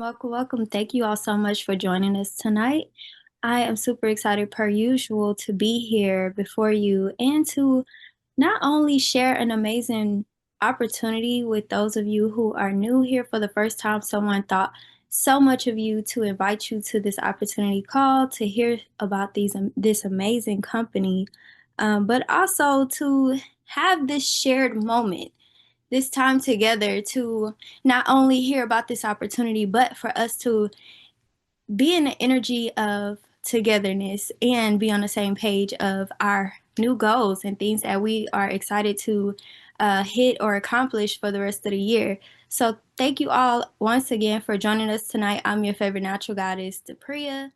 welcome, welcome. Thank you all so much for joining us tonight. I am super excited, per usual, to be here before you and to not only share an amazing opportunity with those of you who are new here for the first time. Someone thought so much of you to invite you to this opportunity call to hear about this amazing company, but also to have this shared moment, this time together to not only hear about this opportunity, but for us to be in the energy of togetherness and be on the same page of our new goals and things that we are excited to hit or accomplish for the rest of the year. So, thank you all once again for joining us tonight. I'm your favorite natural goddess, Depriya.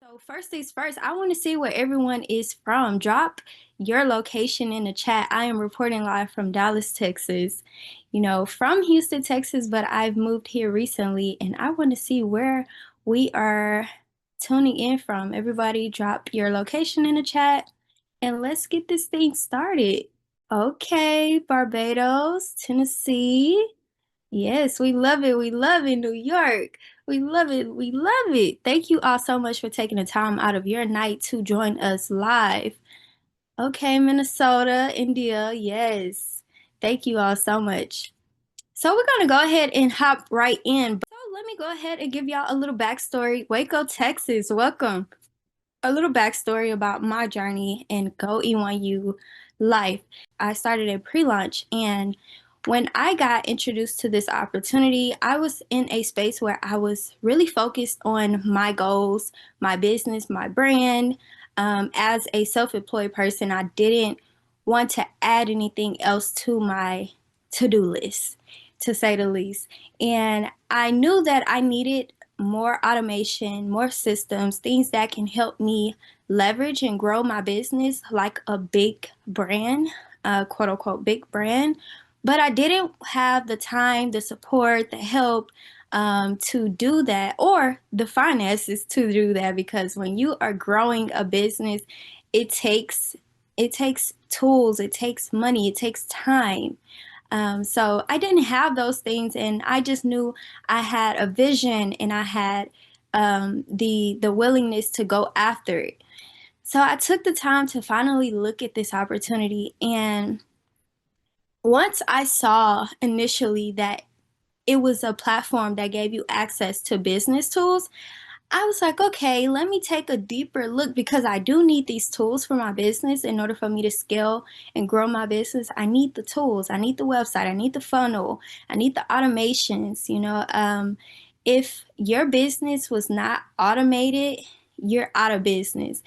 So first things first, I want to see where everyone is from. Drop your location in the chat. I am reporting live from Dallas, Texas. From Houston, Texas, but I've moved here recently and I want to see where we are tuning in from. Everybody drop your location in the chat and let's get this thing started. Okay, Barbados, Tennessee. Yes, we love it. We love it, New York. We love it. We love it. Thank you all so much for taking the time out of your night to join us live. Okay, Minnesota, India. Yes. Thank you all so much. So we're going to go ahead and hop right in. So let me go ahead and give y'all a little backstory. Waco, Texas. Welcome. A little backstory about my journey in Go E1U life. I started a pre-launch, and when I got introduced to this opportunity, I was in a space where I was really focused on my goals, my business, my brand. As a self-employed person, I didn't want to add anything else to my to-do list, to say the least. And I knew that I needed more automation, more systems, things that can help me leverage and grow my business like a big brand, quote unquote, big brand. But I didn't have the time, the support, the help to do that, or the finances to do that. Because when you are growing a business, it takes tools, it takes money, it takes time. So I didn't have those things, and I just knew I had a vision and I had the willingness to go after it. So I took the time to finally look at this opportunity, and once I saw initially that it was a platform that gave you access to business tools, I was like, okay, let me take a deeper look because I do need these tools for my business in order for me to scale and grow my business. I need the tools. I need the website. I need the funnel. I need the automations. If your business was not automated, you're out of business.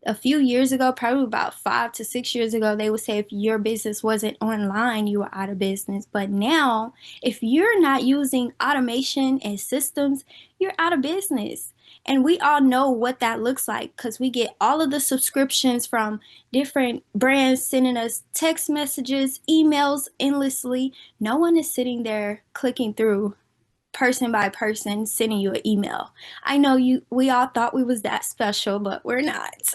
A few years ago, probably about 5 to 6 years ago, they would say if your business wasn't online, you were out of business. But now, if you're not using automation and systems, you're out of business. And we all know what that looks like because we get all of the subscriptions from different brands sending us text messages, emails endlessly. No one is sitting there clicking through person by person sending you an email. I know we all thought we was that special, but we're not.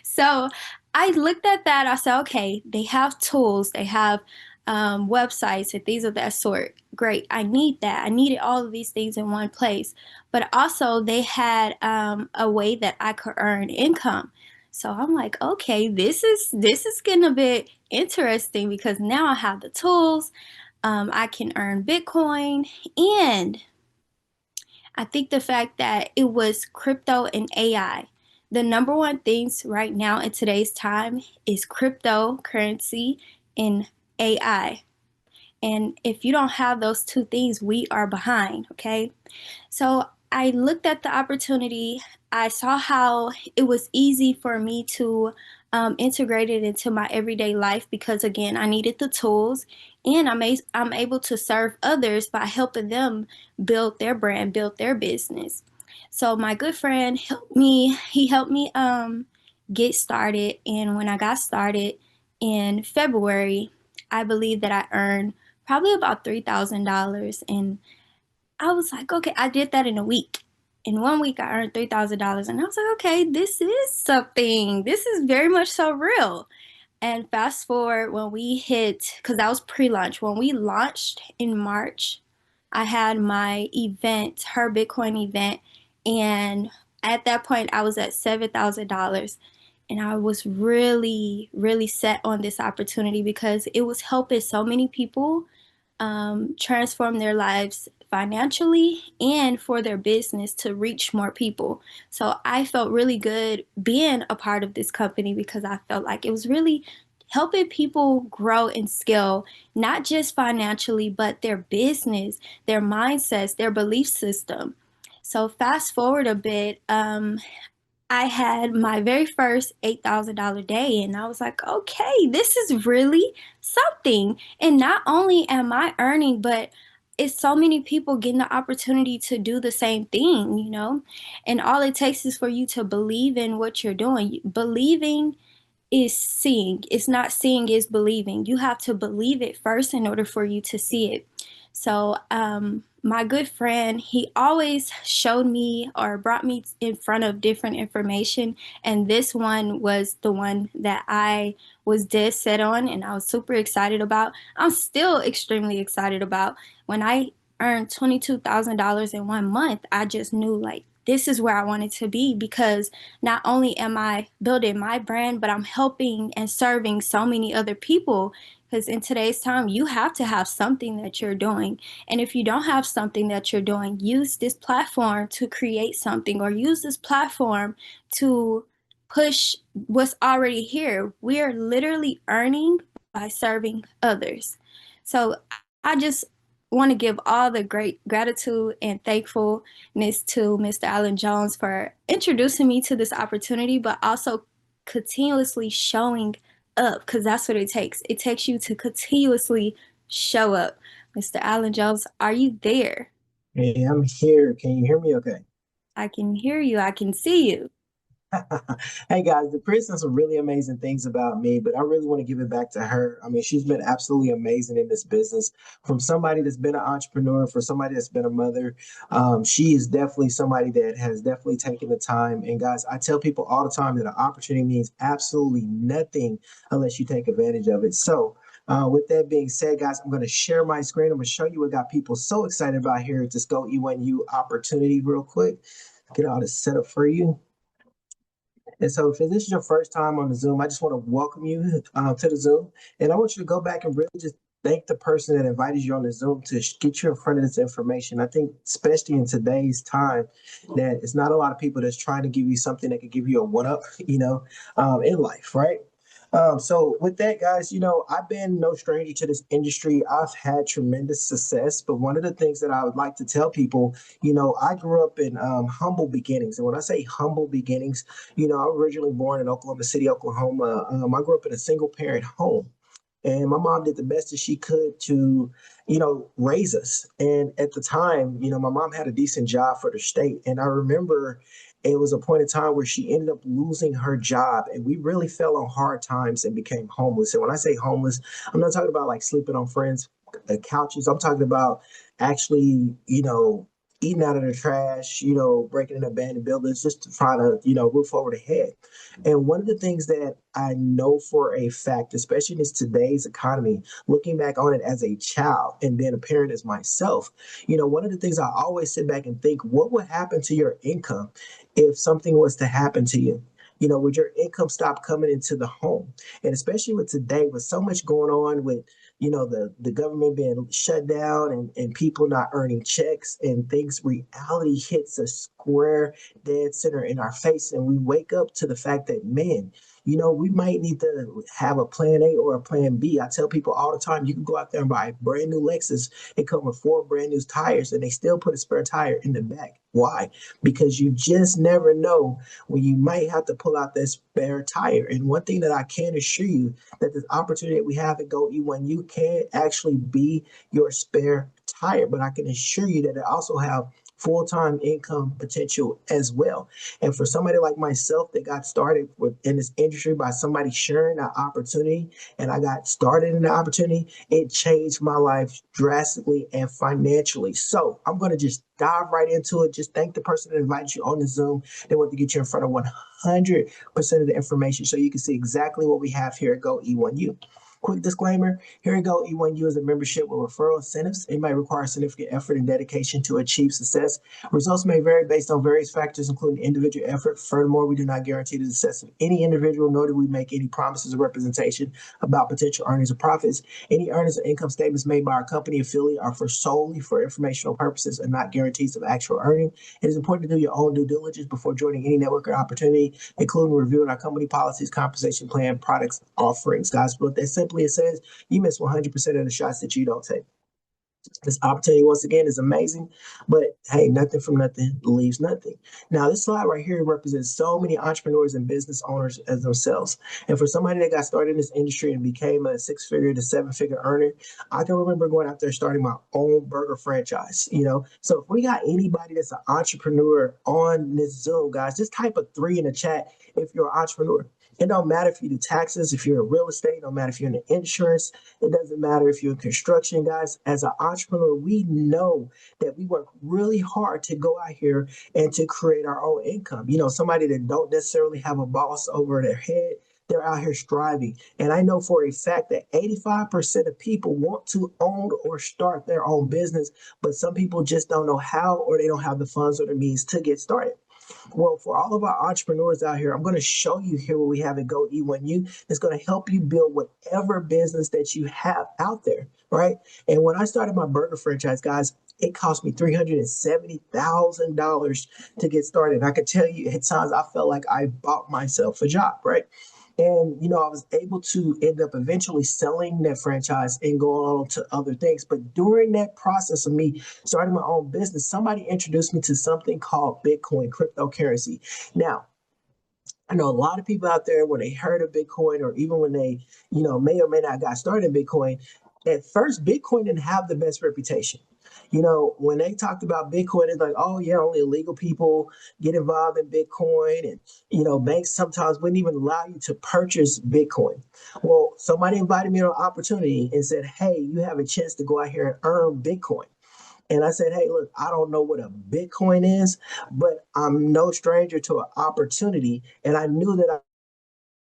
So I looked at that. I said, okay, they have tools, they have websites and things of that sort. Great. I need that. I needed all of these things in one place. But also they had a way that I could earn income. So I'm like, okay, this is getting a bit interesting because now I have the tools. I can earn Bitcoin. And I think the fact that it was crypto and AI. The number one things right now in today's time is cryptocurrency and AI. And if you don't have those two things, we are behind, okay? So I looked at the opportunity. I saw how it was easy for me to integrate it into my everyday life because, again, I needed the tools and I'm able to serve others by helping them build their brand, build their business. So my good friend helped me. He helped me get started. And when I got started in February, I believe that I earned probably about $3,000. And I was like, okay, I did that in a week. In 1 week, I earned $3,000. And I was like, okay, this is something. This is very much so real. And fast forward when we hit, because that was pre launch, when we launched in March, I had my event, her Bitcoin event, and at that point I was at $7,000. And I was really, really set on this opportunity because it was helping so many people transform their lives financially and for their business to reach more people. So I felt really good being a part of this company because I felt like it was really helping people grow and scale, not just financially, but their business, their mindsets, their belief system. So fast forward a bit, I had my very first $8,000 day, and I was like, okay, this is really something. And not only am I earning, but it's so many people getting the opportunity to do the same thing, you know? And all it takes is for you to believe in what you're doing. Believing is seeing. It's not seeing is believing. You have to believe it first in order for you to see it. So, my good friend, he always showed me or brought me in front of different information. And this one was the one that I was dead set on and I was super excited about. I'm still extremely excited about. When I earned $22,000 in 1 month, I just knew like, this is where I wanted to be because not only am I building my brand, but I'm helping and serving so many other people. Because in today's time, you have to have something that you're doing. And if you don't have something that you're doing, use this platform to create something or use this platform to push what's already here. We are literally earning by serving others. So I just want to give all the great gratitude and thankfulness to Mr. Alan Jones for introducing me to this opportunity, but also continuously showing up because that's what it takes. It takes you to continuously show up. Mr. Alan Jones, are you there? Hey, I'm here. Can you hear me okay? I can hear you. I can see you. Hey guys, the Chris said some really amazing things about me, but I really want to give it back to her. I mean, she's been absolutely amazing in this business. From somebody that's been an entrepreneur, for somebody that's been a mother, she is definitely somebody that has definitely taken the time. And guys, I tell people all the time that an opportunity means absolutely nothing unless you take advantage of it. So, with that being said, guys, I'm going to share my screen. I'm going to show you what got people so excited about here at this Go E1U opportunity real quick. Get all this set up for you. And so, if this is your first time on the Zoom, I just want to welcome you to the Zoom. And I want you to go back and really just thank the person that invited you on the Zoom to get you in front of this information. I think, especially in today's time, that it's not a lot of people that's trying to give you something that could give you a one up, in life, right? So with that, guys, I've been no stranger to this industry. I've had tremendous success, but one of the things that I would like to tell people, I grew up in humble beginnings. And when I say humble beginnings, I'm originally born in Oklahoma City, Oklahoma. I grew up in a single parent home. And my mom did the best that she could to, raise us. And at the time, my mom had a decent job for the state. And I remember it was a point in time where she ended up losing her job and we really fell on hard times and became homeless. And when I say homeless, I'm not talking about like sleeping on friends' couches. I'm talking about actually, eating out of the trash, breaking in abandoned buildings just to try to, roof over the head. And one of the things that I know for a fact, especially in this today's economy, looking back on it as a child and being a parent as myself, one of the things I always sit back and think, what would happen to your income if something was to happen to you? Would your income stop coming into the home? And especially with today, with so much going on with, the government being shut down and people not earning checks and things, reality hits a square dead center in our face. And we wake up to the fact that, man, we might need to have a plan A or a plan B. I tell people all the time, you can go out there and buy a brand new Lexus. It comes with 4 brand new tires and they still put a spare tire in the back. Why? Because you just never know when you might have to pull out that spare tire. And one thing that I can assure you that this opportunity that we have at Go E1U can actually be your spare tire. But I can assure you that it also have full-time income potential as well. And for somebody like myself that got started in this industry by somebody sharing that opportunity, and I got started in the opportunity, it changed my life drastically and financially. So I'm going to just dive right into it. Just thank the person that invited you on the Zoom. They want to get you in front of 100% of the information so you can see exactly what we have here at Go E1U. Quick disclaimer, here we go. E1U is a membership with referral incentives. It may require significant effort and dedication to achieve success. Results may vary based on various factors, including individual effort. Furthermore, we do not guarantee the success of any individual, nor do we make any promises or representation about potential earnings or profits. Any earnings or income statements made by our company affiliate are for solely for informational purposes and not guarantees of actual earning. It is important to do your own due diligence before joining any network or opportunity, including reviewing our company policies, compensation plan, products, offerings. Guys, what that simply says, you miss 100% of the shots that you don't take. This opportunity, once again, is amazing, but hey, nothing from nothing leaves nothing. Now, this slide right here represents so many entrepreneurs and business owners as themselves. And for somebody that got started in this industry and became a six-figure to seven-figure earner, I can remember going out there starting my own burger franchise. So if we got anybody that's an entrepreneur on this Zoom, guys, just type a 3 in the chat if you're an entrepreneur. It don't matter if you do taxes, if you're in real estate, it don't matter if you're in the insurance, it doesn't matter if you're in construction, guys. As an entrepreneur, we know that we work really hard to go out here and to create our own income. Somebody that don't necessarily have a boss over their head, they're out here striving. And I know for a fact that 85% of people want to own or start their own business, but some people just don't know how, or they don't have the funds or the means to get started. Well, for all of our entrepreneurs out here, I'm going to show you here what we have at Go E1U. It's going to help you build whatever business that you have out there, right? And when I started my burger franchise, guys, it cost me $370,000 to get started. I could tell you at times I felt like I bought myself a job, right? And I was able to end up eventually selling that franchise and going on to other things. But during that process of me starting my own business, somebody introduced me to something called Bitcoin, cryptocurrency. Now, I know a lot of people out there when they heard of Bitcoin, or even when they, may or may not got started in Bitcoin, at first Bitcoin didn't have the best reputation. When they talked about Bitcoin, it's like, oh yeah, only illegal people get involved in Bitcoin. And, banks sometimes wouldn't even allow you to purchase Bitcoin. Well, somebody invited me to an opportunity and said, hey, you have a chance to go out here and earn Bitcoin. And I said, hey, look, I don't know what a Bitcoin is, but I'm no stranger to an opportunity. And I knew that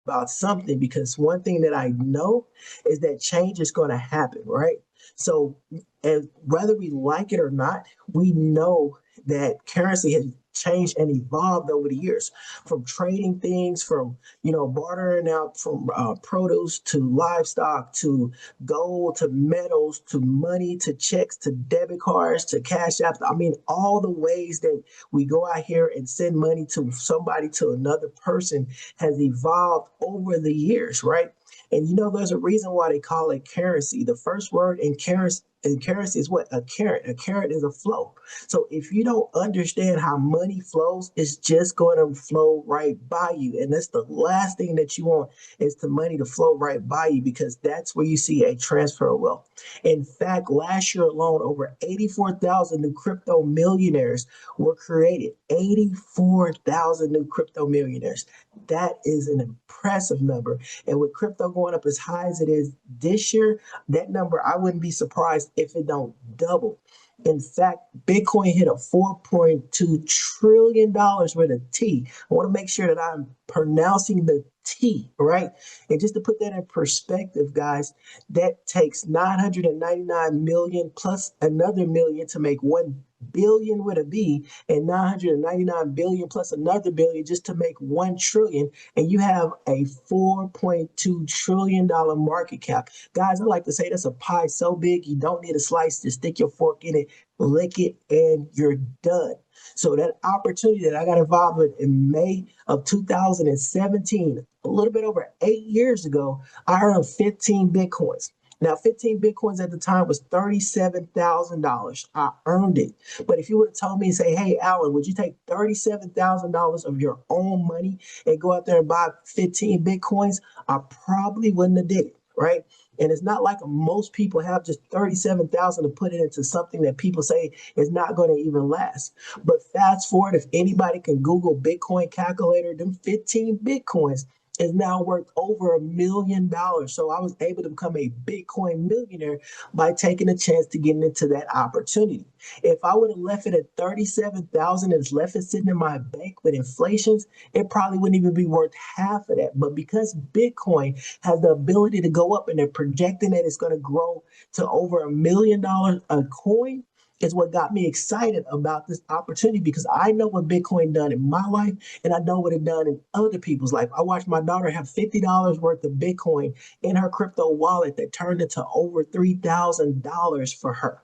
about something, because one thing that I know is that change is going to happen, right? So, and whether we like it or not, we know that currency has changed and evolved over the years, from trading things, from bartering out from produce to livestock to gold to metals to money to checks to debit cards to cash apps. I mean, all the ways that we go out here and send money to somebody, to another person, has evolved over the years, right? And there's a reason why they call it currency. The first word in currency is what? A carrot. A carrot is a flow. So if you don't understand how money flows, it's just going to flow right by you. And that's the last thing that you want, is the money to flow right by you, because that's where you see a transfer of wealth. In fact, last year alone, over 84,000 new crypto millionaires were created. 84,000 new crypto millionaires. That is an impressive number. And with crypto going up as high as it is this year, that number, I wouldn't be surprised if it don't double. In fact, Bitcoin hit a $4.2 trillion with a T. I want to make sure that I'm pronouncing the T, right? And just to put that in perspective, guys, that takes 999 million plus another million to make 1 billion with a B, and 999 billion plus another billion just to make 1 trillion. And you have a $4.2 trillion market cap. Guys, I like to say that's a pie so big you don't need a slice. Just stick your fork in it, lick it, and you're done. So that opportunity that I got involved with in May of 2017, a little bit over 8 years ago, I earned 15 Bitcoins. Now, 15 Bitcoins at the time was $37,000. I earned it. But if you would have told me, say, hey, Alan, would you take $37,000 of your own money and go out there and buy 15 Bitcoins? I probably wouldn't have did it, right? And it's not like most people have just 37,000 to put it into something that people say is not going to even last. But fast forward, if anybody can Google Bitcoin calculator, them 15 Bitcoins is now worth over $1 million. So I was able to become a Bitcoin millionaire by taking a chance to get into that opportunity. If I would have left it at 37,000 and left it sitting in my bank with inflations, it probably wouldn't even be worth half of that. But because Bitcoin has the ability to go up and they're projecting that it's going to grow to over $1 million a coin, is what got me excited about this opportunity because I know what Bitcoin done in my life and I know what it done in other people's life. I watched my daughter have $50 worth of Bitcoin in her crypto wallet that turned into over $3,000 for her.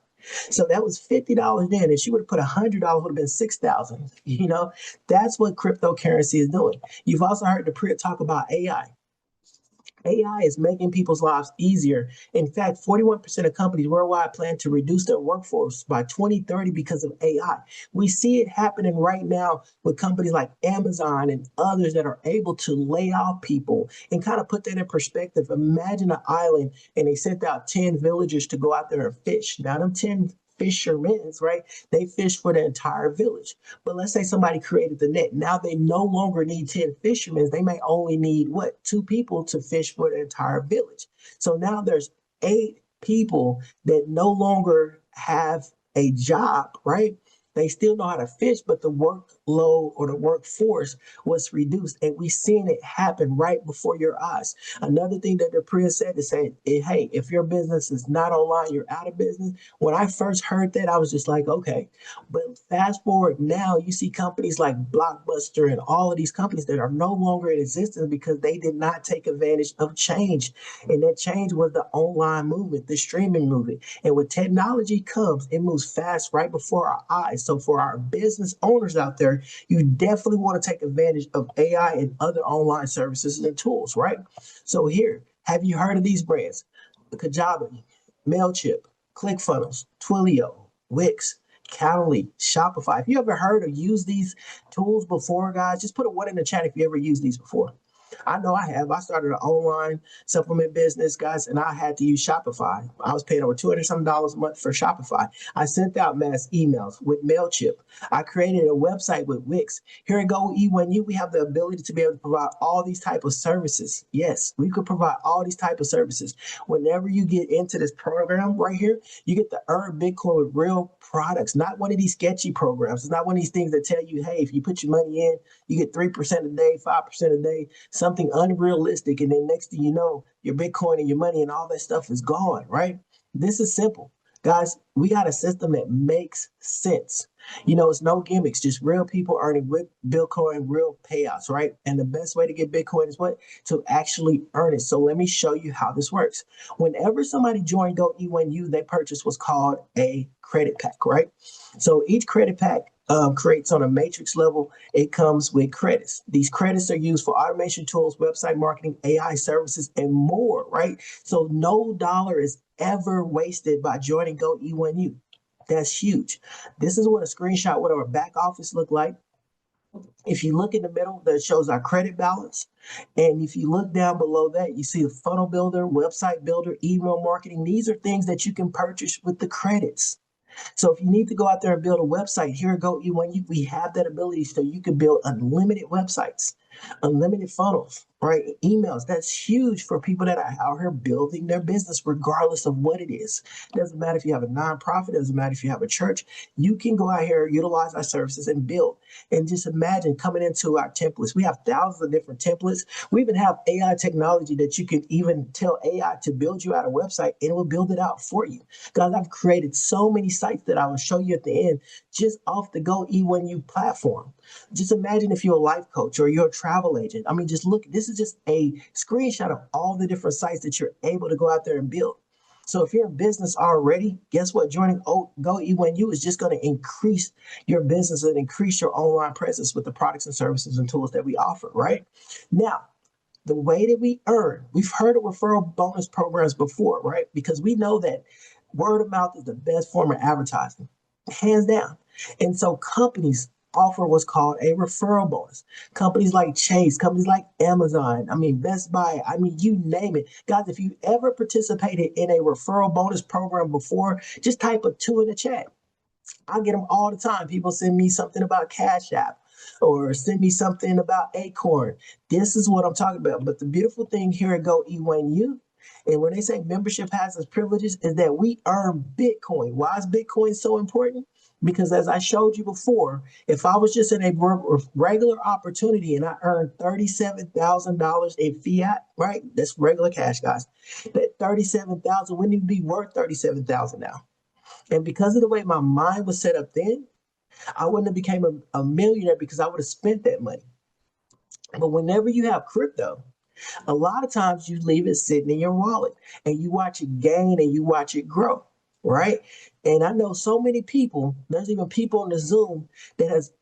So that was $50 then, and she would have put $100, would have been 6,000. That's what cryptocurrency is doing. You've also heard the Priya talk about AI. AI is making people's lives easier. In fact, 41% of companies worldwide plan to reduce their workforce by 2030 because of AI. We see it happening right now with companies like Amazon and others that are able to lay off people and kind of put that in perspective. Imagine an island and they sent out 10 villagers to go out there and fish. Now, them 10 fishermen, right? They fish for the entire village. But let's say somebody created the net. Now they no longer need 10 fishermen. They may only need what? 2 people to fish for the entire village. So now there's 8 people that no longer have a job, right? They still know how to fish, but the workload or the workforce was reduced. And we seen it happen right before your eyes. Another thing that the Priya said is saying, hey, if your business is not online, you're out of business. When I first heard that, I was just like, okay. But fast forward now, you see companies like Blockbuster and all of these companies that are no longer in existence because they did not take advantage of change. And that change was the online movement, the streaming movement. And when technology comes, it moves fast right before our eyes. So for our business owners out there, you definitely want to take advantage of AI and other online services and tools, right? So here, have you heard of these brands? Kajabi, MailChimp, ClickFunnels, Twilio, Wix, Calendly, Shopify. If you ever heard or used these tools before, guys, just put a one in the chat if you ever used these before. I know I have. I started an online supplement business, guys, and I had to use Shopify. I was paying over $200 some dollars a month for Shopify. I sent out mass emails with MailChimp. I created a website with Wix. Here at Go E1U, we have the ability to be able to provide all these type of services. Yes, we could provide all these type of services. Whenever you get into this program right here, you get to earn Bitcoin with real products, not one of these sketchy programs. It's not one of these things that tell you, hey, if you put your money in, you get 3% a day, 5% a day, something unrealistic. And then next thing you know, your Bitcoin and your money and all that stuff is gone, right? This is simple. Guys, we got a system that makes sense. It's no gimmicks, just real people earning with Bitcoin, real payouts, right? And the best way to get Bitcoin is what? To actually earn it. So let me show you how this works. Whenever somebody joined Go E1U, they purchased what's called a credit pack, right? So each credit pack creates on a matrix level. It comes with credits. These credits are used for automation tools, website marketing, AI services, and more, right? So no dollar is ever wasted by joining Go E1U. That's huge. This is what a screenshot, what our back office look like. If you look in the middle, that shows our credit balance. And if you look down below that, you see the funnel builder, website builder, email marketing. These are things that you can purchase with the credits. So if you need to go out there and build a website, here at Go E1U, we have that ability so you can build unlimited websites, unlimited funnels, right? Emails. That's huge for people that are out here building their business, regardless of what it is. It doesn't matter if you have a nonprofit, it doesn't matter if you have a church. You can go out here, utilize our services and build. And just imagine coming into our templates. We have thousands of different templates. We even have AI technology that you can even tell AI to build you out a website and it will build it out for you. Guys, I've created so many sites that I will show you at the end just off the Go E1U platform. Just imagine if you're a life coach or you're a travel agent. I mean, just look, this is just a screenshot of all the different sites that you're able to go out there and build. So if you're in business already, guess what? Joining Go E1U is just going to increase your business and increase your online presence with the products and services and tools that we offer, right? Now, the way that we earn, we've heard of referral bonus programs before, right? Because we know that word of mouth is the best form of advertising, hands down. And so companies offer what's called a referral bonus. Companies like Chase, companies like Amazon, I mean, Best Buy, I mean, you name it. Guys, if you ever participated in a referral bonus program before, just type a 2 in the chat. I get them all the time. People send me something about Cash App. or send me something about Acorn. This is what I'm talking about. But the beautiful thing here at Go E1U, and when they say membership has its privileges, is that we earn Bitcoin. Why is Bitcoin so important? Because as I showed you before, if I was just in a regular opportunity and I earned $37,000 in fiat, right? That's regular cash, guys. That 37,000 wouldn't even be worth 37,000 now. And because of the way my mind was set up then, I wouldn't have became a millionaire because I would have spent that money. But whenever you have crypto, a lot of times you leave it sitting in your wallet and you watch it gain and you watch it grow, right? And I know so many people, there's even people on the Zoom that has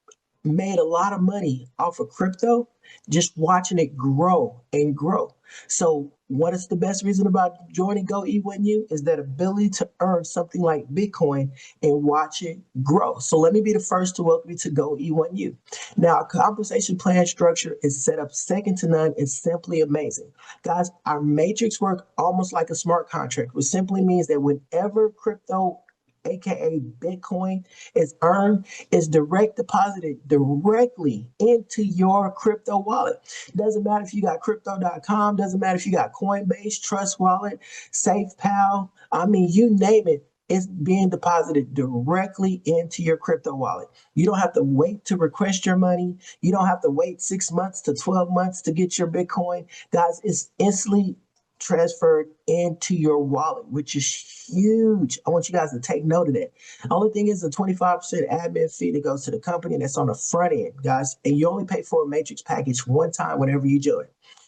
made a lot of money off of crypto, just watching it grow and grow. So, what is the best reason about joining Go E1U is that ability to earn something like Bitcoin and watch it grow. So, let me be the first to welcome you to Go E1U. Now, our compensation plan structure is set up second to none. It's simply amazing. Guys, our matrix work almost like a smart contract, which simply means that whenever crypto aka Bitcoin is earned, is direct deposited directly into your crypto wallet. Doesn't matter if you got crypto.com, doesn't matter if you got Coinbase, Trust Wallet, SafePal, I mean, you name it. It's being deposited directly into your crypto wallet. You don't have to wait to request your money. You don't have to wait 6 months to 12 months to get your Bitcoin. Guys, it's instantly transferred into your wallet, which is huge. I want you guys to take note of that. The only thing is a 25% admin fee that goes to the company, and that's on the front end, guys. And you only pay for a matrix package one time whenever you join.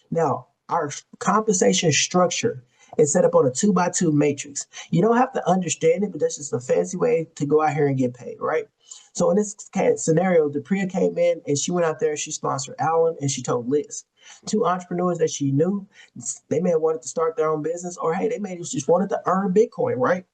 Now, our compensation structure is set up on a 2x2 matrix. You don't have to understand it, but that's just a fancy way to go out here and get paid, right? So in this scenario, Depria came in and she went out there and she sponsored Alan and she told Liz, two entrepreneurs that she knew. They may have wanted to start their own business, or hey, they may have just wanted to earn Bitcoin, right?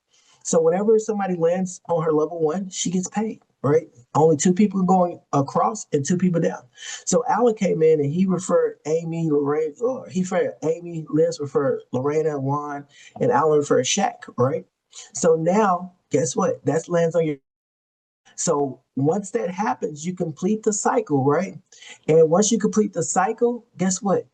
So whenever somebody lands on her level one, she gets paid, right? Only two people going across and two people down. So Alan came in and he referred Amy, Lorraine, or he referred Amy, Liz referred Lorena, Juan, and Alan referred Shaq, right? So now, guess what? That lands on your. So once that happens, you complete the cycle, right? And once you complete the cycle, guess what?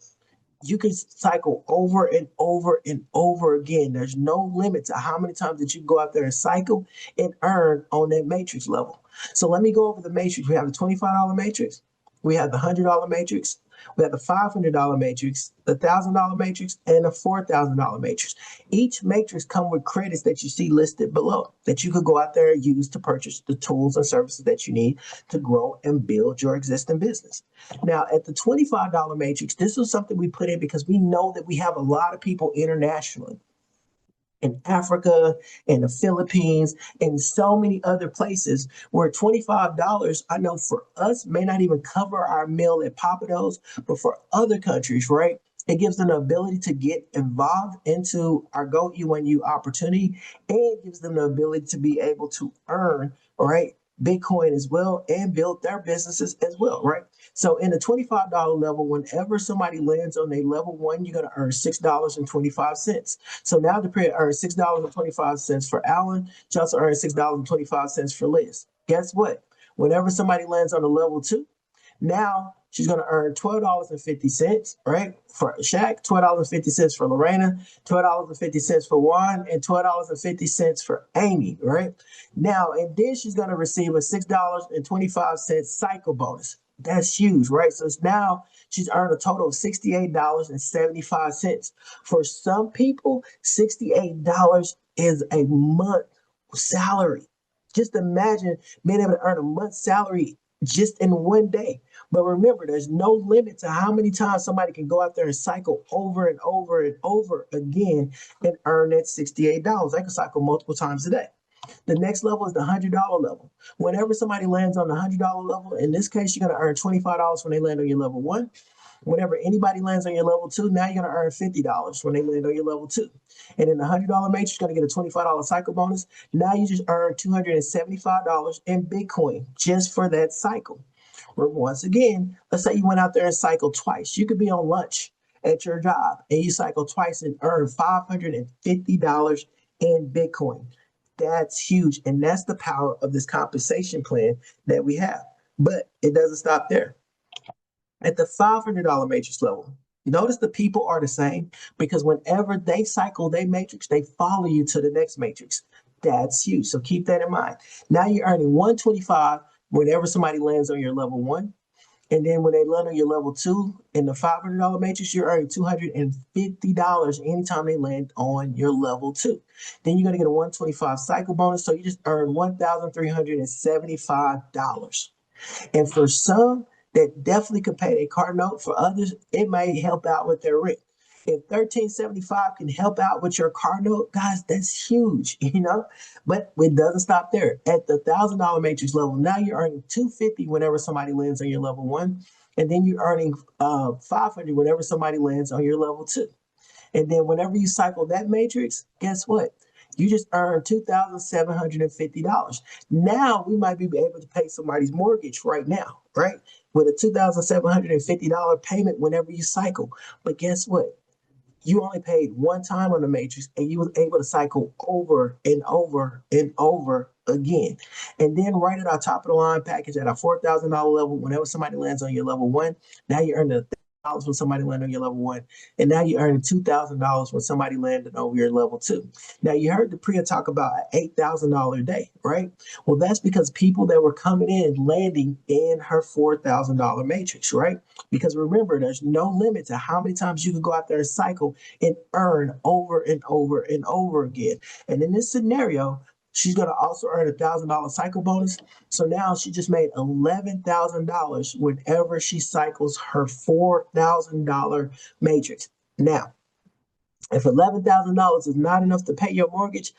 You can cycle over and over and over again. There's no limit to how many times that you go out there and cycle and earn on that matrix level. So let me go over the matrix. We have the $25 matrix. We have the $100 matrix. We have the $500 matrix, the $1,000 matrix, and the $4,000 matrix. Each matrix come with credits that you see listed below that you could go out there and use to purchase the tools and services that you need to grow and build your existing business. Now, at the $25 matrix, this is something we put in because we know that we have a lot of people internationally in Africa, in the Philippines, and so many other places where $25, I know for us, may not even cover our meal at Papados, but for other countries, right? It gives them the ability to get involved into our Go E1U opportunity and gives them the ability to be able to earn, right, Bitcoin as well and build their businesses as well, right? So in the $25 level, whenever somebody lands on a level one, you're going to earn $6.25. So now the pair earns $6.25 for Alan. She also earns $6.25 for Liz. Guess what? Whenever somebody lands on a level two, now she's going to earn $12.50, right? For Shaq, $12.50 for Lorena, $12.50 for Juan, and $12.50 for Amy, right? Now, and then she's going to receive a $6.25 cycle bonus. That's huge, right? So it's now she's earned a total of $68.75. For some people, $68 is a month salary. Just imagine being able to earn a month's salary just in one day. But remember, there's no limit to how many times somebody can go out there and cycle over and over and over again and earn that $68. They can cycle multiple times a day. The next level is the $100 level. Whenever somebody lands on the $100 level, in this case, you're going to earn $25 when they land on your level one. Whenever anybody lands on your level two, now you're going to earn $50 when they land on your level two. And in the $100 matrix, you're going to get a $25 cycle bonus. Now you just earn $275 in Bitcoin just for that cycle. Where once again, let's say you went out there and cycled twice. You could be on lunch at your job and you cycle twice and earn $550 in Bitcoin. That's huge. And that's the power of this compensation plan that we have. But it doesn't stop there. At the $500 matrix level, notice the people are the same because whenever they cycle their matrix, they follow you to the next matrix. That's huge. So keep that in mind. Now you're earning 125 whenever somebody lands on your level one. And then when they land on your level two in the $500 matrix, you're earning $250 anytime they land on your level two. Then you're going to get a 125 cycle bonus. So you just earn $1,375. And for some, that definitely could pay their car note. For others, it may help out with their rent. If 1375 can help out with your car note, guys, that's huge, you know. But it doesn't stop there. At the $1,000 matrix level, now you're earning 250 whenever somebody lands on your level one, and then you're earning 500 whenever somebody lands on your level two. And then whenever you cycle that matrix, guess what? You just earned $2,750. Now we might be able to pay somebody's mortgage right now, right? With a $2,750 payment whenever you cycle. But guess what? You only paid one time on the matrix and you was able to cycle over and over and over again. And then right at our top of the line package at our $4,000 level, whenever somebody lands on your level one, now you earn $1,000 when somebody landed on your level one. And now you earn $2,000 when somebody landed on your level two. Now you heard the Priya talk about an $8,000 a day, right? Well, that's because people that were coming in landing in her $4,000 matrix, right? Because remember, there's no limit to how many times you can go out there and cycle and earn over and over and over again. And in this scenario, she's going to also earn $1,000 cycle bonus. So now she just made $11,000 whenever she cycles her $4,000 matrix. Now, if $11,000 is not enough to pay your mortgage,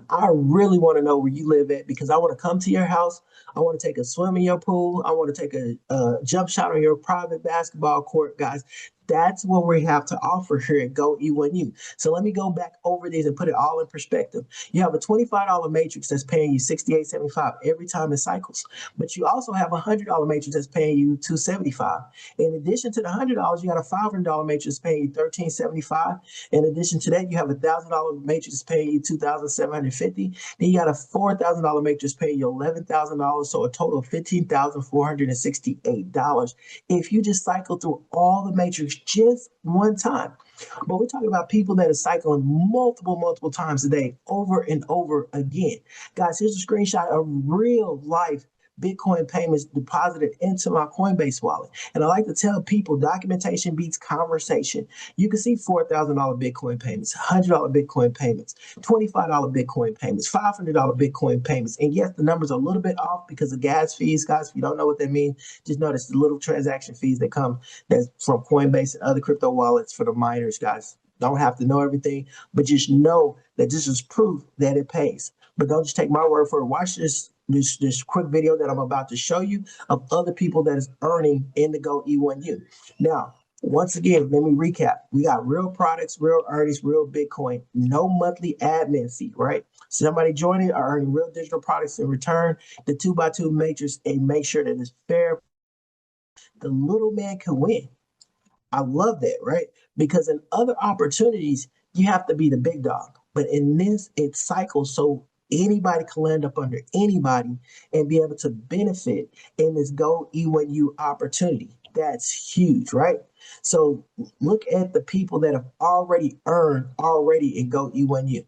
I really want to know where you live at because I want to come to your house. I want to take a swim in your pool. I want to take a jump shot on your private basketball court, guys. That's what we have to offer here at Go E1U. So let me go back over these and put it all in perspective. You have a $25 matrix that's paying you $68.75 every time it cycles, but you also have a $100 matrix that's paying you $275. In addition to the $100, you got a $500 matrix paying you $1375. In addition to that, you have a $1,000 matrix paying you $2,750. Then you got a $4,000 matrix paying you $11,000, so a total of $15,468 if you just cycle through all the matrix just one time. But we're talking about people that are cycling multiple times a day over and over again. Guys, here's a screenshot of real life Bitcoin payments deposited into my Coinbase wallet. And I like to tell people documentation beats conversation. You can see $4,000 Bitcoin payments, $100 Bitcoin payments, $25 Bitcoin payments, $500 Bitcoin payments. And yes, the numbers are a little bit off because of gas fees. Guys, if you don't know what that means, just notice the little transaction fees that come that's from Coinbase and other crypto wallets for the miners, guys. Don't have to know everything, but just know that this is proof that it pays. But don't just take my word for it. Watch this quick video that I'm about to show you of other people that is earning in the Go E1U. Now, once again, let me recap. We got real products, real earnings, real Bitcoin, no monthly admin fee, right? Somebody joining are earning real digital products in return, the 2x2 matrix, and make sure that it's fair. The little man can win. I love that, right? Because in other opportunities, you have to be the big dog. But in this, it cycles so anybody can land up under anybody and be able to benefit in this Go E1U opportunity. That's huge, right? So look at the people that have already earned already in Go E1U.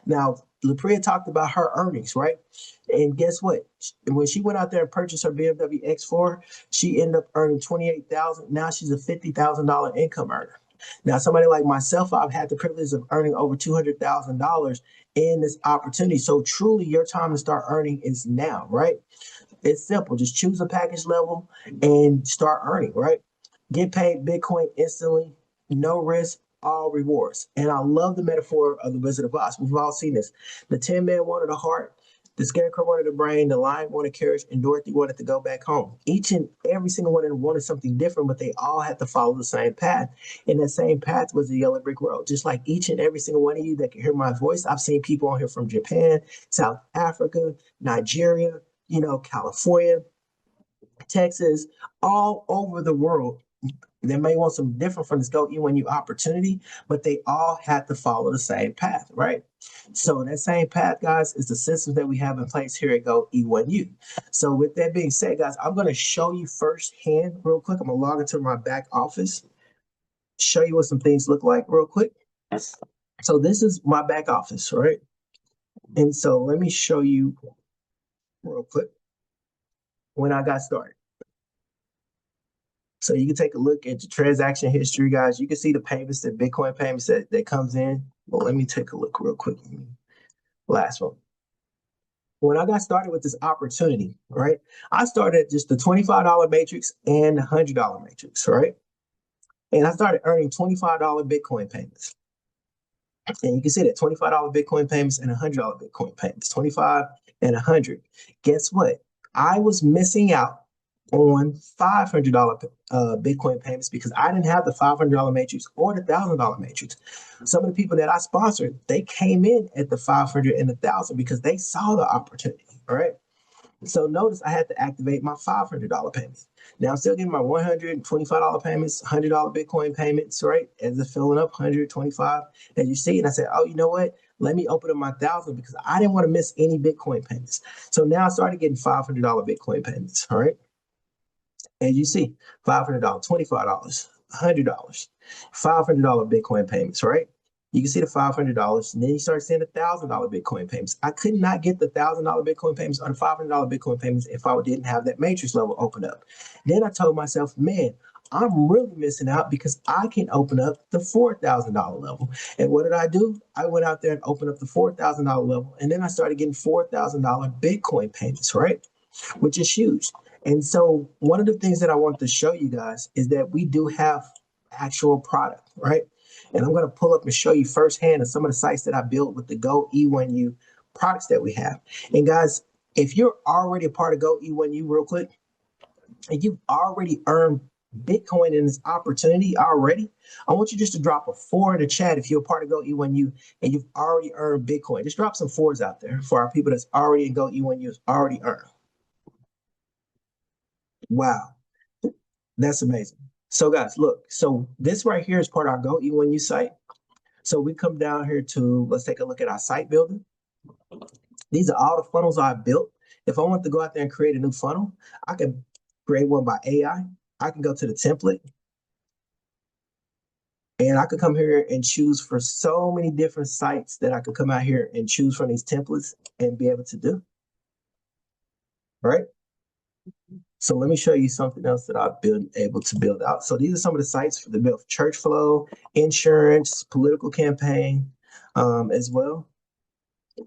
Now, LaPria talked about her earnings, right? And guess what? When she went out there and purchased her BMW X4, she ended up earning 28,000. Now she's a $50,000 income earner. Now, somebody like myself, I've had the privilege of earning over $200,000 in this opportunity. So truly, your time to start earning is now, right? It's simple. Just choose a package level and start earning, right? Get paid Bitcoin instantly, no risk, all rewards. And I love the metaphor of the Wizard of Oz. We've all seen this. The Tin Man wanted a heart, the Scarecrow wanted a brain, the Lion wanted carriage, and Dorothy wanted to go back home. Each and every single one of them wanted something different, but they all had to follow the same path. And that same path was the yellow brick road. Just like each and every single one of you that can hear my voice, I've seen people on here from Japan, South Africa, Nigeria, California, Texas, all over the world They may want some different from this Go E1U opportunity, but they all have to follow the same path, right? So that same path, guys, is the systems that we have in place here at Go E1U. So with that being said, guys, I'm going to show you firsthand real quick. I'm going to log into my back office, show you what some things look like real quick. So this is my back office, right? And so let me show you real quick when I got started. So you can take a look at the transaction history, guys. You can see the payments, the Bitcoin payments that comes in. Well, let me take a look real quick. Last one. When I got started with this opportunity, right? I started just the $25 matrix and the $100 matrix, right? And I started earning $25 Bitcoin payments. And you can see that $25 Bitcoin payments and $100 Bitcoin payments, 25 and 100. Guess what? I was missing out on $500 Bitcoin payments because I didn't have the $500 matrix or the $1,000 matrix. Some of the people that I sponsored, they came in at the 500 and the 1,000 because they saw the opportunity. All right. So notice I had to activate my $500 payments. Now I'm still getting my $125 payments, $100 Bitcoin payments, right? As it's filling up, 125, as you see. And I said, oh, you know what? Let me open up my 1,000 because I didn't want to miss any Bitcoin payments. So now I started getting $500 Bitcoin payments, all right? As you see, $500, $25, $100, $500 Bitcoin payments, right? You can see the $500, and then you start seeing the $1,000 Bitcoin payments. I could not get the $1,000 Bitcoin payments or the $500 Bitcoin payments if I didn't have that matrix level open up. Then I told myself, man, I'm really missing out because I can open up the $4,000 level. And what did I do? I went out there and opened up the $4,000 level, and then I started getting $4,000 Bitcoin payments, right? Which is huge. And so one of the things that I wanted to show you guys is that we do have actual product, right? And I'm going to pull up and show you firsthand of some of the sites that I built with the Go E1U products that we have. And guys, if you're already a part of Go E1U real quick, and you've already earned Bitcoin in this opportunity already, I want you just to drop a 4 in the chat if you're a part of Go E1U and you've already earned Bitcoin. Just drop some 4s out there for our people that's already in Go E1U, already earned. Wow, that's amazing. So guys, look, so this right here is part of our Go E1U site. So we come down here to, let's take a look at our site builder. These are all the funnels I built. If I want to go out there and create a new funnel, I can create one by AI. I can go to the template and I could come here and choose for so many different sites that I could come out here and choose from these templates and be able to do. All right. So let me show you something else that I've been able to build out. So these are some of the sites for the build church flow, insurance, political campaign as well.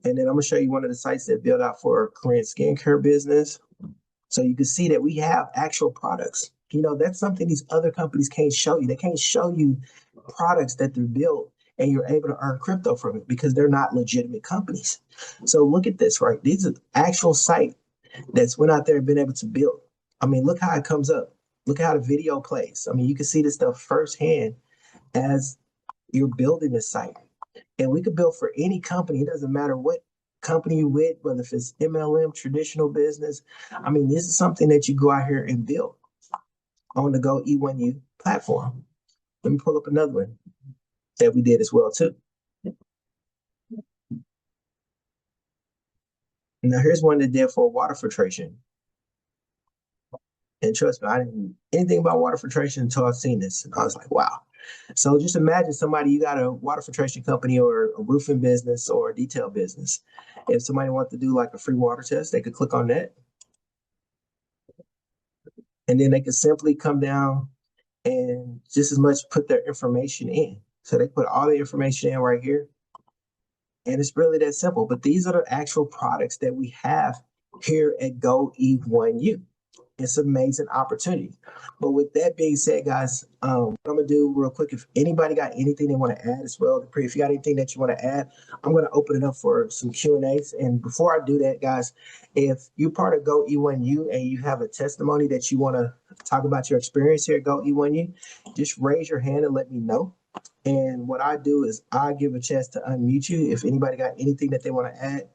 And then I'm gonna show you one of the sites that build out for Korean skincare business. So you can see that we have actual products. You know, that's something these other companies can't show you. They can't show you products that they're built and you're able to earn crypto from it because they're not legitimate companies. So look at this, right? These are actual site that's went out there and been able to build. I mean, look how it comes up. Look how the video plays. I mean, you can see this stuff firsthand as you're building the site. And we could build for any company. It doesn't matter what company you're with, whether if it's MLM, traditional business. I mean, this is something that you go out here and build on the Go E1U platform. Let me pull up another one that we did as well too. Now here's one that did for water filtration. And trust me, I didn't know anything about water filtration until I seen this. And I was like, wow. So just imagine somebody, you got a water filtration company or a roofing business or a detail business. If somebody wants to do like a free water test, they could click on that. And then they could simply come down and just as much put their information in. So they put all the information in right here. And it's really that simple. But these are the actual products that we have here at Go E1U. It's an amazing opportunity. But with that being said, guys, what I'm gonna do real quick, if anybody got anything they want to add as well, if you got anything that you want to add, I'm gonna open it up for some Q&As. And before I do that, guys, if you're part of Go E1U and you have a testimony that you want to talk about your experience here at Go E1U, just raise your hand and let me know. And what I do is I give a chance to unmute you if anybody got anything that they want to add.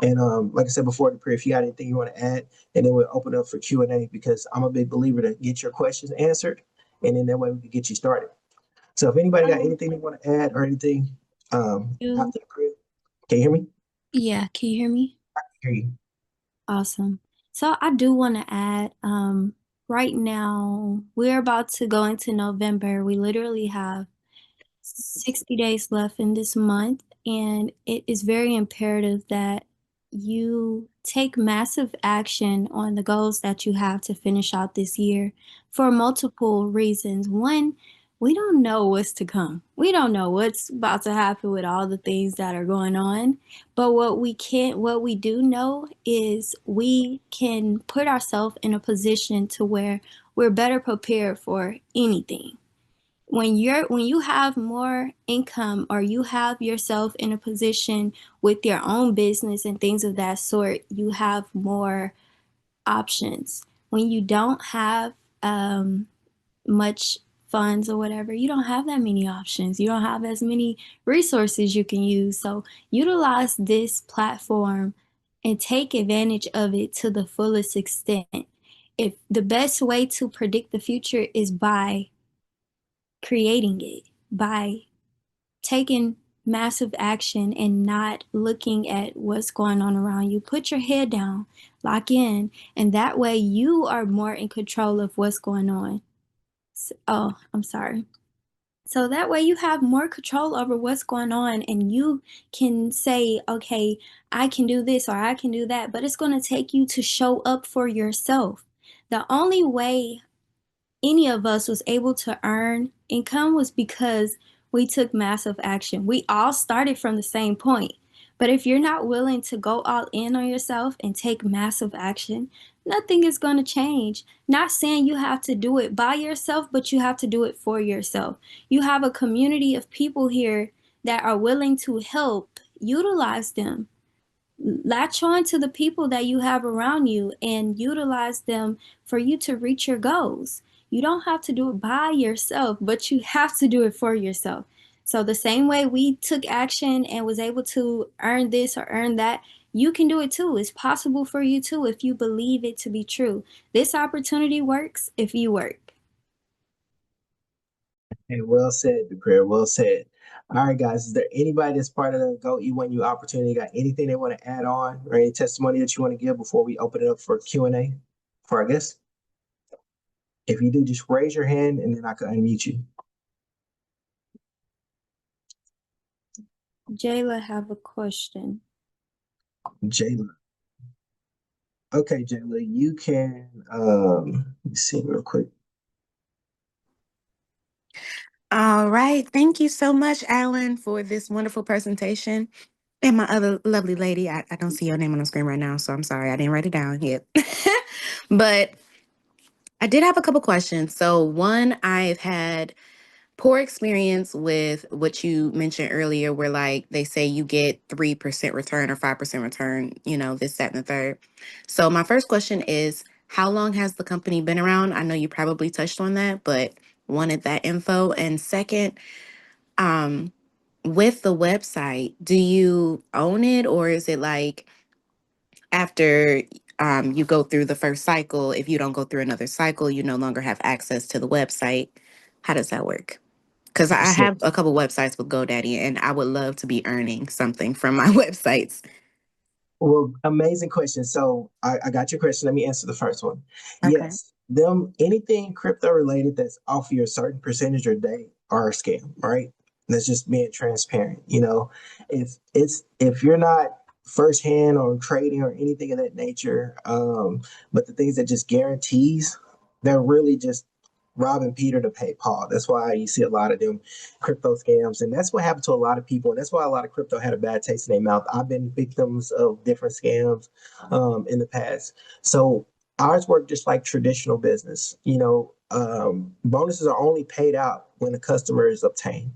And like I said before, if you got anything you want to add, and then we'll open up for Q&A because I'm a big believer to get your questions answered and then that way we can get you started. So if anybody got Um, anything they want to add or anything, you, after the crib, can you hear me? yeah, can you hear me? Hear you. Awesome. So I do want to add, right now we're about to go into November. We literally have 60 days left in this month, and it is very imperative that you take massive action on the goals that you have to finish out this year for multiple reasons. One, we don't know what's to come. We don't know what's about to happen with all the things that are going on. But what we do know is we can put ourselves in a position to where we're better prepared for anything. When you have more income, or you have yourself in a position with your own business and things of that sort, you have more options. When you don't have much funds or whatever, you don't have that many options. You don't have as many resources you can use. So utilize this platform and take advantage of it to the fullest extent. If the best way to predict the future is by creating it, by taking massive action and not looking at what's going on around you. Put your head down, lock in, and that way you are more in control of what's going on. Oh, I'm sorry. So that way you have more control over what's going on, and you can say, okay, I can do this or I can do that, but it's going to take you to show up for yourself. The only way any of us was able to earn income was because we took massive action. We all started from the same point. But if you're not willing to go all in on yourself and take massive action, nothing is going to change. Not saying you have to do it by yourself, but you have to do it for yourself. You have a community of people here that are willing to help. Utilize them. Latch on to the people that you have around you and utilize them for you to reach your goals. You don't have to do it by yourself, but you have to do it for yourself. So the same way we took action and was able to earn this or earn that, you can do it too. It's possible for you too if you believe it to be true. This opportunity works if you work. Hey, well said, Declare. Well said. All right, guys. Is there anybody that's part of the Go E1U opportunity got anything they want to add on or any testimony that you want to give before we open it up for Q&A for our guests? If you do, just raise your hand and then I can unmute you. Jayla have a question. Jayla. Okay, Jayla, you can let me see real quick. All right. Thank you so much, Alan, for this wonderful presentation. And my other lovely lady, I don't see your name on the screen right now, so I'm sorry. I didn't write it down yet. But I did have a couple questions. So, one, I've had poor experience with what you mentioned earlier, where like they say you get 3% return or 5% return, this, that, and the third. So, my first question is, how long has the company been around? I know you probably touched on that, but wanted that info. And second, um, with the website, do you own it, or is it like after you go through the first cycle, if you don't go through another cycle, you no longer have access to the website? How does that work? Because I So, have a couple websites with GoDaddy, and I would love to be earning something from my websites. well, amazing question. So I got your question. Let me answer the first one. Okay. Yes, them anything crypto related that's off your certain percentage or day are a scam, right? That's just being transparent. If you're not firsthand on trading or anything of that nature, but the things that just guarantees, they're really just robbing Peter to pay Paul. That's why you see a lot of them crypto scams. And that's what happened to a lot of people. And that's why a lot of crypto had a bad taste in their mouth. I've been victims of different scams in the past. So ours work just like traditional business. Bonuses are only paid out when the customer is obtained.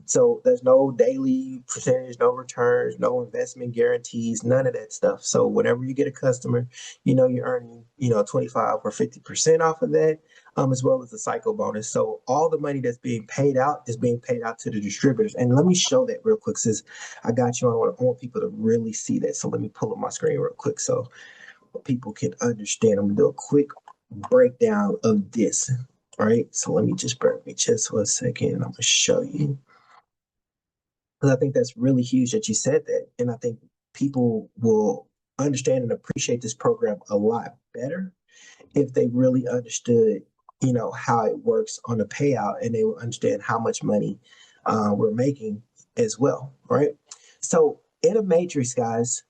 So there's no daily percentage, no returns, no investment guarantees, none of that stuff. So whenever you get a customer, you're earning, 25 or 50% off of that, as well as the cycle bonus. So all the money that's being paid out is being paid out to the distributors. And let me show that real quick, since I got you on. I want people to really see that. So let me pull up my screen real quick so people can understand. I'm gonna do a quick breakdown of this. right? So let me just bear me just 1 second, and I'm gonna show you. Because I think that's really huge that you said that. And I think people will understand and appreciate this program a lot better if they really understood, how it works on the payout, and they will understand how much money we're making as well, right? So in a matrix, guys,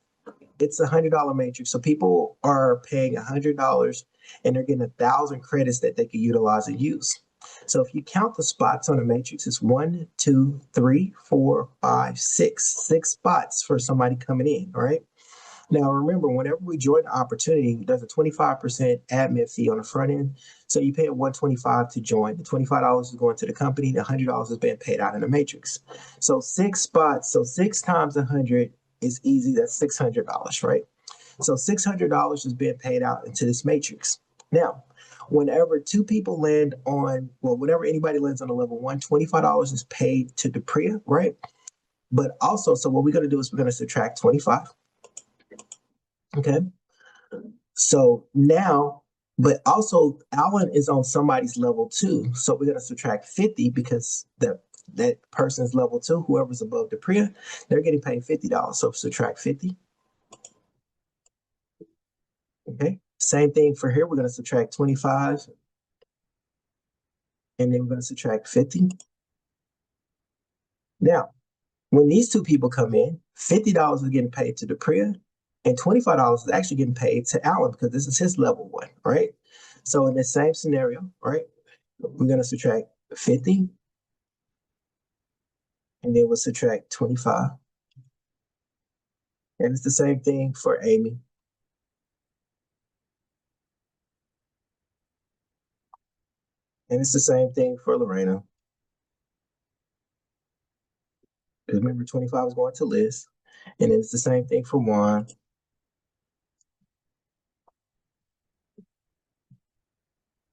it's $100 matrix. So people are paying $100 and they're getting 1,000 credits that they can utilize and use. So if you count the spots on a matrix, it's 1, 2, 3, 4, 5, 6. 6 spots for somebody coming in. All right. Now remember, whenever we join the opportunity, there's a 25% admin fee on the front end. So you pay $125 to join. The $25 is going to the company. The $100 is being paid out in the matrix. So 6 spots. So 6 times 100 is easy. That's $600, right? So $600 is being paid out into this matrix. Now, whenever two people land on, well, whenever anybody lands on a level one, $25 is paid to Depria, right? But also, so what we're going to do is we're going to subtract 25. Okay. So now, but also Alan is on somebody's level two. So we're going to subtract 50 because that person's level two, whoever's above Depria, they're getting paid $50. So subtract 50. Okay. Same thing for here. We're going to subtract 25. And then we're going to subtract 50. Now, when these two people come in, $50 is getting paid to Depria, and $25 is actually getting paid to Alan because this is his level one, right? So in the same scenario, right, we're going to subtract 50, and then we'll subtract 25. And it's the same thing for Amy. And it's the same thing for Lorena. Remember, 25 is going to Liz. And then it's the same thing for Juan.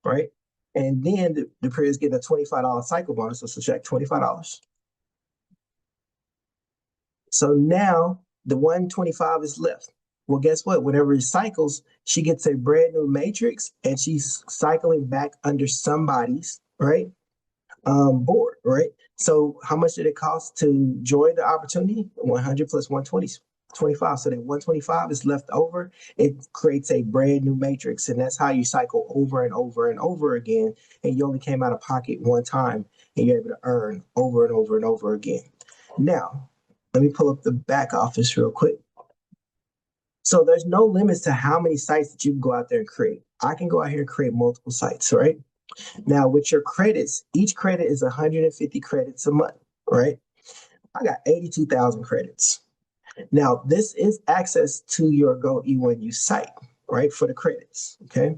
Right? And then the Depria is getting a $25 cycle bonus, so subtract $25. So now the 125 is left. Well, guess what? Whenever it cycles, she gets a brand new matrix and she's cycling back under somebody's, right? Board, right? So how much did it cost to join the opportunity? 100 plus 120, 25. So that 125 is left over. It creates a brand new matrix. And that's how you cycle over and over and over again. And you only came out of pocket one time and you're able to earn over and over and over again. Now, let me pull up the back office real quick. So there's no limits to how many sites that you can go out there and create. I can go out here and create multiple sites, right? Now with your credits, each credit is 150 credits a month, right? I got 82,000 credits. Now this is access to your Go E1U site, right? For the credits, okay?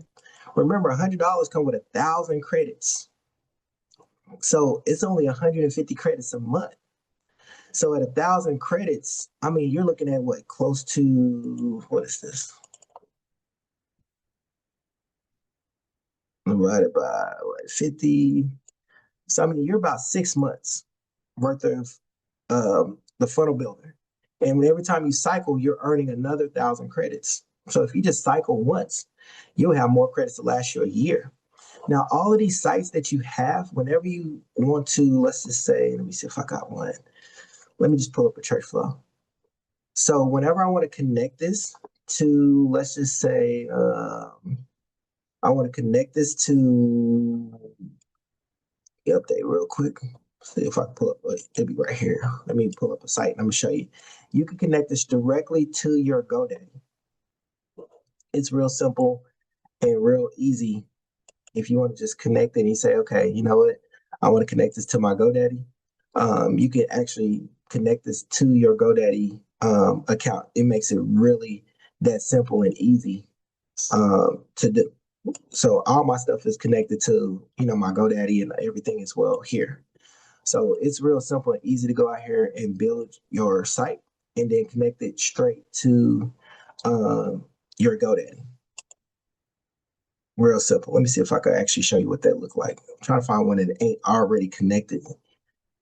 Remember, $100 come with 1,000 credits. So it's only 150 credits a month. So at 1,000 credits, I mean, you're looking at what, close to, what is this? Divided by what, 50. So I mean, you're about 6 months worth of the funnel builder. And every time you cycle, you're earning another 1,000 credits. So if you just cycle once, you'll have more credits to last you a year. Now, all of these sites that you have, whenever you want to, let's just say, let me see if I got one. Let me just pull up a church flow. So whenever I want to connect this to, let's just say, I want to connect this to the update real quick. See if I can pull up, it'll be right here. Let me pull up a site and I'm gonna show you. You can connect this directly to your GoDaddy. It's real simple and real easy. If you want to just connect it and you say, okay, you know what? I want to connect this to my GoDaddy. You can actually connect this to your GoDaddy account. It makes it really that simple and easy to do. So all my stuff is connected to, my GoDaddy and everything as well here. So it's real simple and easy to go out here and build your site and then connect it straight to your GoDaddy. Real simple. Let me see if I can actually show you what that look like. I'm trying to find one that ain't already connected.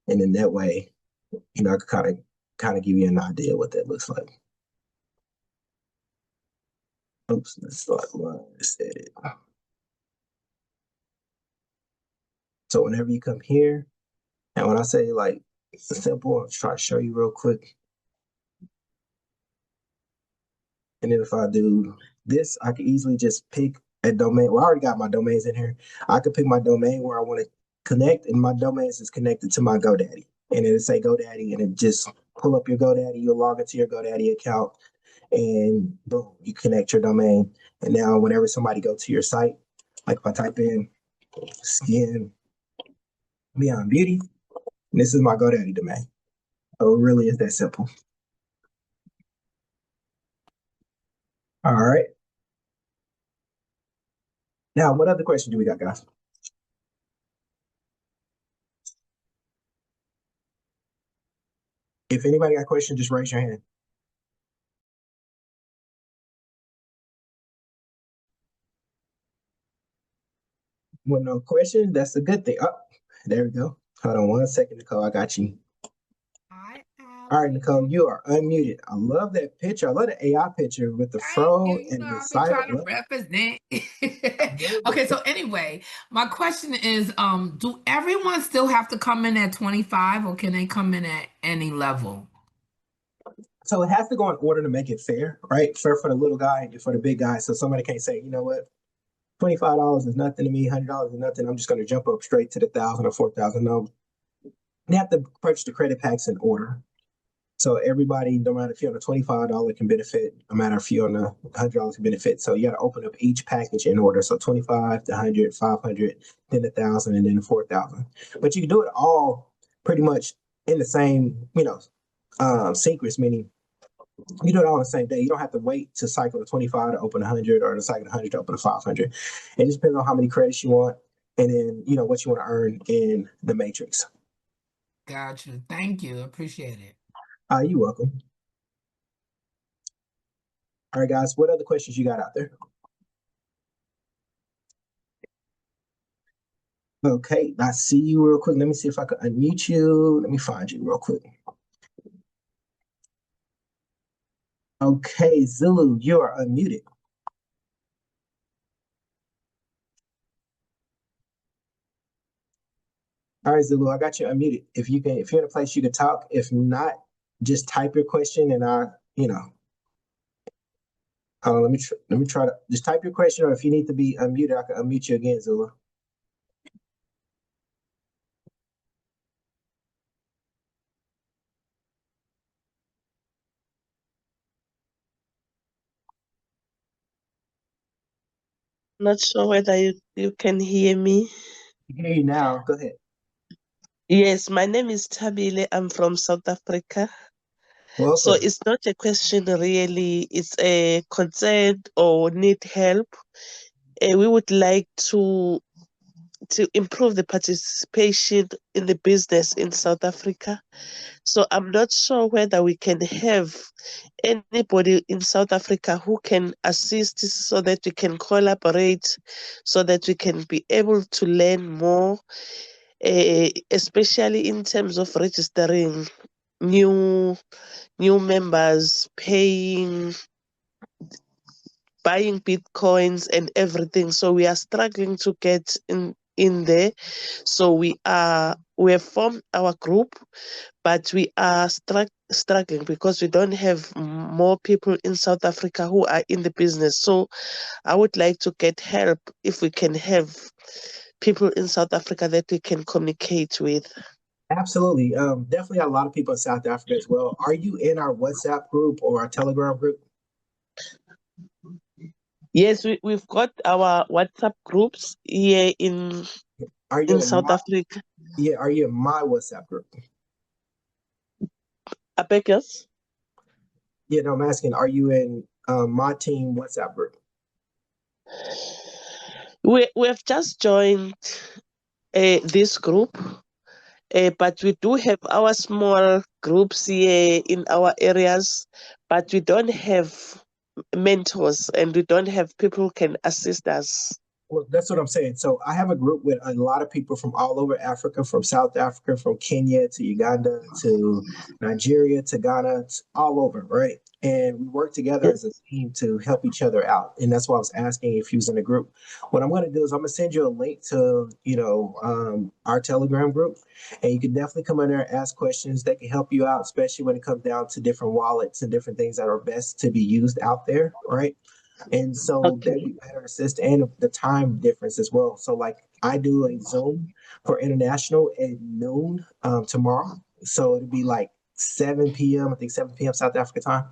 And in that way, I could kind of give you an idea what that looks like. Oops, let's edit. So whenever you come here, and when I say like it's simple, I'll try to show you real quick. And then if I do this, I can easily just pick a domain. Well, I already got my domains in here. I could pick my domain where I want to connect, and my domains is connected to my GoDaddy. And it'll say GoDaddy, and it just pull up your GoDaddy. You'll log into your GoDaddy account, and boom, you connect your domain. And now, whenever somebody go to your site, like if I type in skin beyond beauty, this is my GoDaddy domain. So it really is that simple. All right. Now, what other questions do we got, guys? If anybody got a question, just raise your hand. Well, no question. That's a good thing. Oh, there we go. Hold on 1 second, Nicole. I got you. Hi, All right, Nicole, you are unmuted. I love that picture. I love the AI picture with the fro You and know, the I've been side. trying to represent. Okay, so anyway, my question is, do everyone still have to come in at 25 or can they come in at any level? So it has to go in order to make it fair, right? Fair for the little guy and for the big guy. So somebody can't say, you know what, $25 is nothing to me, $100 is nothing. I'm just going to jump up straight to the 1,000 or 4,000. No, they have to purchase the credit packs in order. So everybody, no matter if you're on a $25 can benefit, no matter if you're on a $100 can benefit. So you got to open up each package in order. So 25, the 100, 500, then the 1,000, and then the 4,000. But you can do it all pretty much in the same, sequence, meaning you do it all on the same day. You don't have to wait to cycle the 25 to open 100 or to cycle the 100 to open a 500. It just depends on how many credits you want and then, what you want to earn in the matrix. Gotcha. Thank you. Appreciate it. You're welcome. All right, guys, what other questions you got out there? Okay, I see you real quick. Let me see if I can unmute you. Let me find you real quick. Okay, Zulu, you are unmuted. All right, Zulu, I got you unmuted. If you're in a place you can talk. If not, just type your question and let me try to just type your question, or if you need to be unmuted, I can unmute you again, Zulu. Not sure whether you can hear me. I can hear you now. Go ahead. Yes, my name is Tabile. I'm from South Africa. Welcome. So it's not a question really, it's a concern or need help. We would like to improve the participation in the business in South Africa. So I'm not sure whether we can have anybody in South Africa who can assist so that we can collaborate, so that we can be able to learn more, especially in terms of registering new members, buying bitcoins and everything. So we are struggling to get in there. So we have formed our group, but we are struggling because we don't have more people in South Africa who are in the business. So I would like to get help if we can have people in South Africa that we can communicate with. Absolutely. Definitely a lot of people in South Africa as well. Are you in our WhatsApp group or our Telegram group? Yes, we've got our WhatsApp groups here in South Africa. Yeah, are you in my WhatsApp group? I beg yours? Yeah, no, I'm asking, are you in my team WhatsApp group? We've just joined this group, but we do have our small groups here in our areas, but we don't have mentors and we don't have people who can assist us. Well, that's what I'm saying. So I have a group with a lot of people from all over Africa, from South Africa, from Kenya to Uganda to Nigeria to Ghana, all over, right? And we work together Yeah. as a team to help each other out. And that's why I was asking if you was in a group. What I'm going to do is I'm going to send you a link to, our Telegram group, and you can definitely come in there and ask questions that can help you out, especially when it comes down to different wallets and different things that are best to be used out there, right? And so that Okay. be better assist and the time difference as well. So like I do a Zoom for international at noon tomorrow. So it'll be like 7 p.m. I think 7 p.m. South Africa time,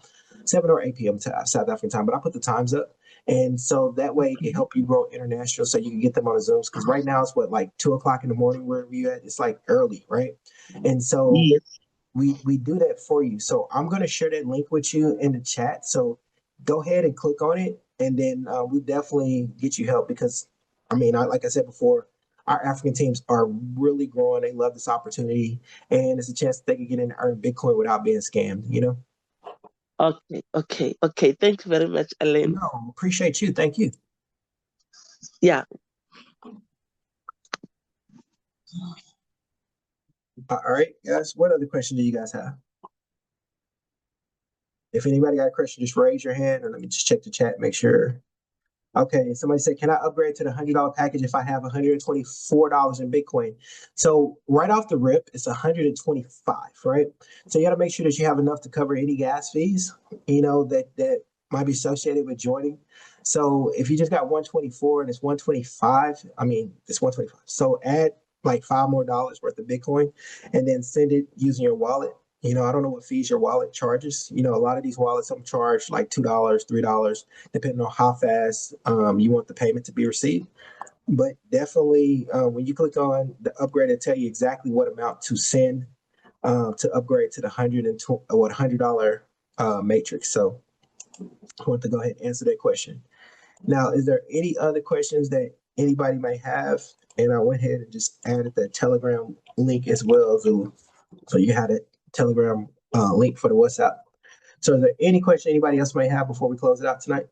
7 or 8 p.m. South African time. But I put the times up. And so that way it can help you grow international so you can get them on the Zooms. Because right now it's what, like 2 o'clock in the morning wherever you at. It's like early, right? And so Yes. we do that for you. So I'm going to share that link with you in the chat. So go ahead and click on it, and then we definitely get you help because, like I said before, our African teams are really growing. They love this opportunity, and it's a chance that they can get in and earn Bitcoin without being scammed. Okay. Okay. Okay. Thank you very much, Ellen. No, appreciate you. Thank you. Yeah. All right, guys. What other question do you guys have? If anybody got a question, just raise your hand, or let me just check the chat, make sure. Okay, somebody said, can I upgrade to the $100 package if I have $124 in Bitcoin? So right off the rip, it's 125, right? So you got to make sure that you have enough to cover any gas fees, that might be associated with joining. So if you just got 124 and it's 125, it's 125. So add like $5 more worth of Bitcoin and then send it using your wallet. I don't know what fees your wallet charges. A lot of these wallets, some charge like $2, $3, depending on how fast you want the payment to be received. But definitely, when you click on the upgrade, it'll tell you exactly what amount to send to upgrade to the $100 matrix. So I want to go ahead and answer that question. Now, is there any other questions that anybody may have? And I went ahead and just added the Telegram link as well, so you had a Telegram link for the WhatsApp. So is there any question anybody else may have before we close it out tonight?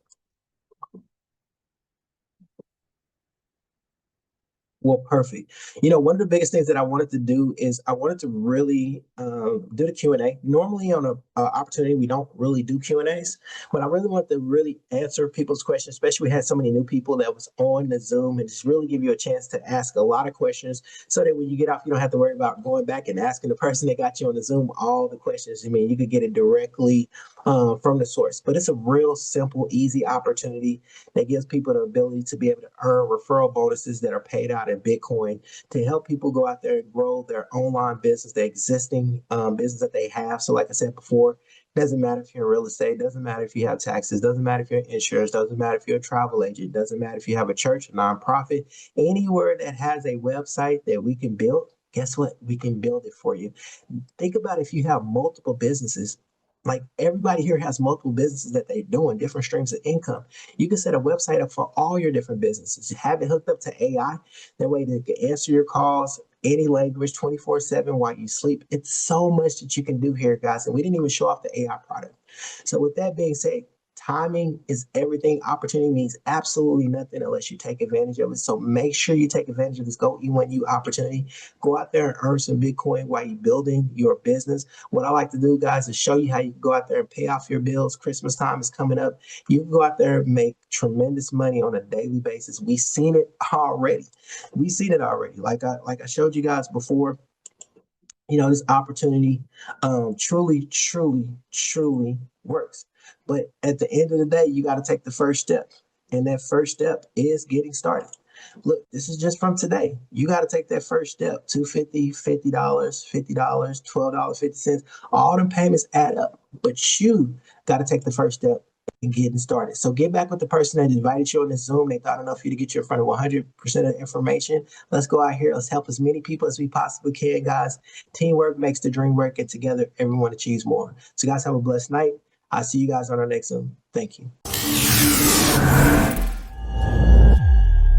Well, perfect. One of the biggest things that I wanted to do is I wanted to really do the Q&A. Normally on a opportunity, we don't really do Q&As, but I really want to really answer people's questions, especially we had so many new people that was on the Zoom, and just really give you a chance to ask a lot of questions so that when you get off, you don't have to worry about going back and asking the person that got you on the Zoom all the questions. You could get it directly from the source. But it's a real simple, easy opportunity that gives people the ability to be able to earn referral bonuses that are paid out in Bitcoin to help people go out there and grow their online business, their existing business that they have. So like I said before, doesn't matter if you're in real estate, doesn't matter if you have taxes, doesn't matter if you're in insurance, doesn't matter if you're a travel agent, doesn't matter if you have a church, a nonprofit, anywhere that has a website that we can build, guess what? We can build it for you. Think about if you have multiple businesses. Like everybody here has multiple businesses that they're doing, different streams of income. You can set a website up for all your different businesses. Have it hooked up to AI. That way they can answer your calls any language 24/7 while you sleep. It's so much that you can do here, guys. And we didn't even show off the AI product. So with that being said, timing is everything. Opportunity means absolutely nothing unless you take advantage of it. So make sure you take advantage of this Go E1U opportunity. Go out there and earn some Bitcoin while you're building your business. What I like to do, guys, is show you how you can go out there and pay off your bills. Christmas time is coming up. You can go out there and make tremendous money on a daily basis. We've seen it already. Like I showed you guys before. This opportunity truly works. But at the end of the day, you got to take the first step. And that first step is getting started. Look, this is just from today. You got to take that first step. $250, $50, $50, $12.50. All them payments add up. But you got to take the first step and getting started. So get back with the person that invited you on this Zoom. They thought enough for you to get you in front of 100% of the information. Let's go out here. Let's help as many people as we possibly can, guys. Teamwork makes the dream work, and together everyone achieves more. So guys, have a blessed night. I'll see you guys on our next Zoom. Thank you.